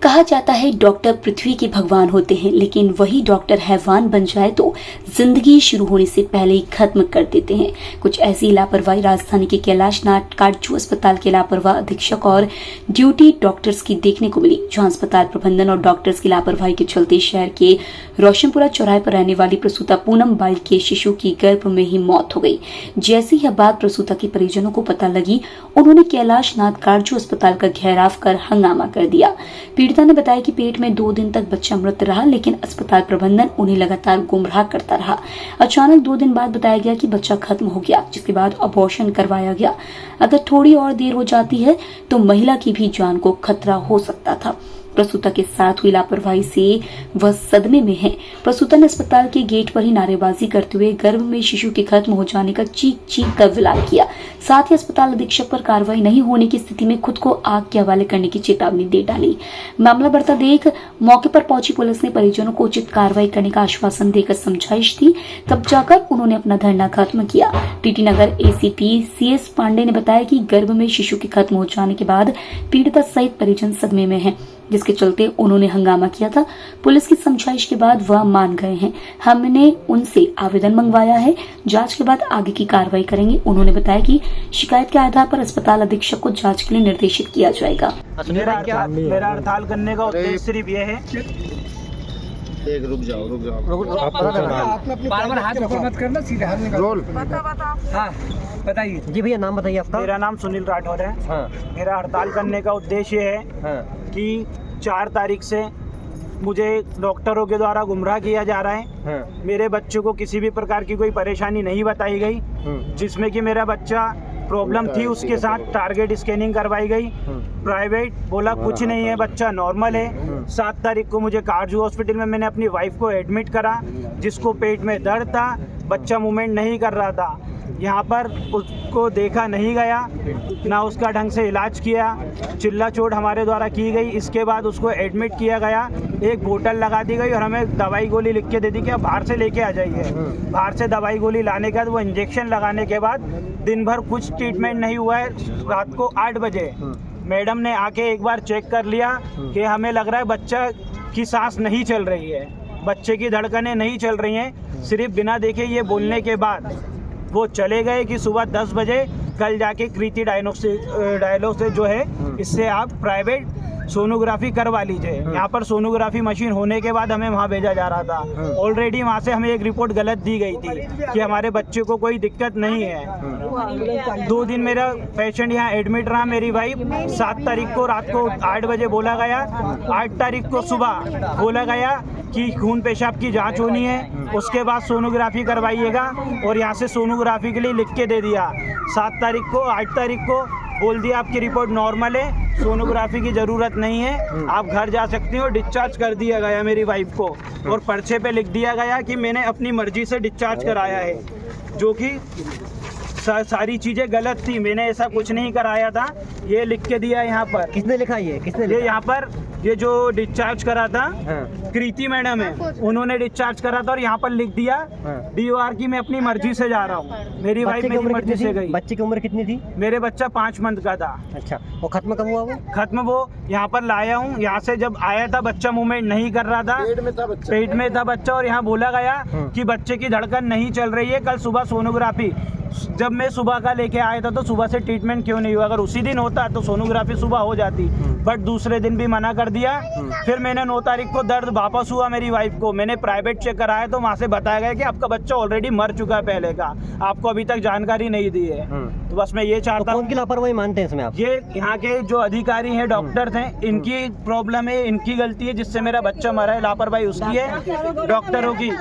कहा जाता है डॉक्टर पृथ्वी के भगवान होते हैं, लेकिन वही डॉक्टर हैवान बन जाए तो जिंदगी शुरू होने से पहले ही खत्म कर देते हैं। कुछ ऐसी लापरवाही राजधानी के कैलाशनाथ काटजू अस्पताल के लापरवाह अधीक्षक और ड्यूटी डॉक्टर्स की देखने को मिली, जहां अस्पताल प्रबंधन और डॉक्टर्स की लापरवाही के चलते शहर के रोशनपुरा चौराहे पर रहने वाली प्रसूता पूनम बाई के शिशु की गर्भ में ही मौत हो गई। जैसी यह बात प्रसूता के परिजनों को पता लगी, उन्होंने कैलाशनाथ काटजू अस्पताल का घेराव कर हंगामा कर दिया। पीड़िता ने बताया कि पेट में 2 दिन तक बच्चा मृत रहा, लेकिन अस्पताल प्रबंधन उन्हें लगातार गुमराह करता रहा। अचानक 2 दिन बाद बताया गया कि बच्चा खत्म हो गया, जिसके बाद अबॉर्शन करवाया गया। अगर थोड़ी और देर हो जाती है तो महिला की भी जान को खतरा हो सकता था। प्रसूता के साथ हुई लापरवाही से वह सदमे में है। प्रसूता ने अस्पताल के गेट पर ही नारेबाजी करते हुए गर्भ में शिशु के खत्म हो जाने का चीख कर विलाप किया। साथ ही अस्पताल अधीक्षक पर कार्रवाई नहीं होने की स्थिति में खुद को आग के हवाले करने की चेतावनी दे डाली। मामला बढ़ता देख मौके पर पहुंची पुलिस ने परिजनों को उचित कार्रवाई करने का आश्वासन देकर समझाइश दी, तब जाकर उन्होंने अपना धरना खत्म किया। टीटी नगर एसीपी CS पांडे ने बताया कि गर्भ में शिशु के खत्म हो जाने के बाद पीड़िता सहित परिजन सदमे में हैं, जिसके चलते उन्होंने हंगामा किया था। पुलिस की समझाइश के बाद वह मान गए हैं। हमने उनसे आवेदन मंगवाया है, जांच के बाद आगे की कार्रवाई करेंगे। उन्होंने बताया कि शिकायत के आधार पर अस्पताल अधीक्षक को जांच के लिए निर्देशित किया जाएगा। मेरा हड़ताल करने का उद्देश्य सिर्फ ये है। एक रुक जाओ बार-बार हाथ ऊपर मत करना, सीधे हाथ निकालो। रोल हाँ बताइए जी भैया, नाम बताइए आपका। मेरा नाम सुनील राठौर है। हाँ। मेरा हड़ताल करने का उद्देश्य है कि 4 तारीख से मुझे डॉक्टरों के द्वारा गुमराह किया जा रहा है। मेरे बच्चे को किसी भी प्रकार की कोई परेशानी नहीं बताई गई, जिसमें कि मेरा बच्चा प्रॉब्लम थी, उसके साथ टारगेट स्कैनिंग करवाई गई। प्राइवेट बोला कुछ नहीं है, बच्चा नॉर्मल है। 7 तारीख को मुझे काटजू हॉस्पिटल में मैंने अपनी वाइफ को एडमिट करा, जिसको पेट में दर्द था, बच्चा मूवमेंट नहीं कर रहा था। यहाँ पर उसको देखा नहीं गया, ना उसका ढंग से इलाज किया, चिल्ला चोट हमारे द्वारा की गई। इसके बाद उसको एडमिट किया गया, एक बोतल लगा दी गई और हमें दवाई गोली लिख के दे दी कि आप बाहर से लेके आ जाइए। बाहर से दवाई गोली लाने के बाद वो इंजेक्शन लगाने के बाद दिन भर कुछ ट्रीटमेंट नहीं हुआ है। रात को 8 बजे मैडम ने आके एक बार चेक कर लिया कि हमें लग रहा है बच्चा की सांस नहीं चल रही है, बच्चे की धड़कनें नहीं चल रही हैं। सिर्फ बिना देखे ये बोलने के बाद वो चले गए कि सुबह 10 बजे कल जाके कृति डायलॉग से जो है इससे आप प्राइवेट सोनोग्राफी करवा लीजिए। यहाँ पर सोनोग्राफी मशीन होने के बाद हमें वहाँ भेजा जा रहा था। ऑलरेडी वहाँ से हमें एक रिपोर्ट गलत दी गई थी कि हमारे बच्चे को कोई दिक्कत नहीं है। 2 दिन मेरा पेशेंट यहाँ एडमिट रहा। मेरी वाइफ 7 तारीख को रात को 8 बजे बोला गया, 8 तारीख को सुबह बोला गया कि खून पेशाब की जांच होनी है, उसके बाद सोनोग्राफी करवाइएगा, और यहाँ से सोनोग्राफी के लिए लिख के दे दिया। 7 तारीख को 8 तारीख को बोल दिया आपकी रिपोर्ट नॉर्मल है, सोनोग्राफी की ज़रूरत नहीं है, आप घर जा सकती हो। डिस्चार्ज कर दिया गया मेरी वाइफ को, और पर्चे पे लिख दिया गया कि मैंने अपनी मर्जी से डिस्चार्ज कराया है, जो कि सारी चीज़ें गलत थी। मैंने ऐसा कुछ नहीं कराया था, ये लिख के दिया यहाँ पर। किसने लिखा ये? किसने लिखा? ये यहाँ पर ये जो डिस्चार्ज करा था कृति मैडम है, उन्होंने डिस्चार्ज करा था और यहाँ पर लिख दिया DOR की मैं अपनी मर्जी से जा रहा हूँ। मेरी वाइफ मेरी मर्जी से गई। बच्चे की उम्र कितनी थी? मेरे बच्चा 5 मंथ का था। अच्छा, वो खत्म कब हुआ? वो खत्म वो यहाँ पर लाया हूँ। यहाँ से जब आया था बच्चा मूवमेंट नहीं कर रहा था, पेट में था बच्चा, और यहाँ बोला गया कि बच्चे की धड़कन नहीं चल रही है, कल सुबह सोनोग्राफी। जब मैं सुबह का लेके आया था तो सुबह से ट्रीटमेंट क्यों नहीं हुआ? अगर उसी दिन होता तो सोनोग्राफी सुबह हो जाती, बट दूसरे दिन भी मना कर दिया। फिर मैंने 9 तारीख को दर्द वापस हुआ मेरी वाइफ को, मैंने प्राइवेट चेक कराया तो वहाँ से बताया गया कि आपका बच्चा ऑलरेडी मर चुका है पहले का, आपको अभी तक जानकारी नहीं दी है। तो बस मैं ये चाहता हूँ। कौन की लापरवाही मानते हैं इसमें आप? ये यहाँ के जो अधिकारी हैं, डॉक्टर्स हैं, इनकी प्रॉब्लम है, इनकी गलती है जिससे मेरा बच्चा मरा है। लापरवाही उसकी है, डॉक्टरों की।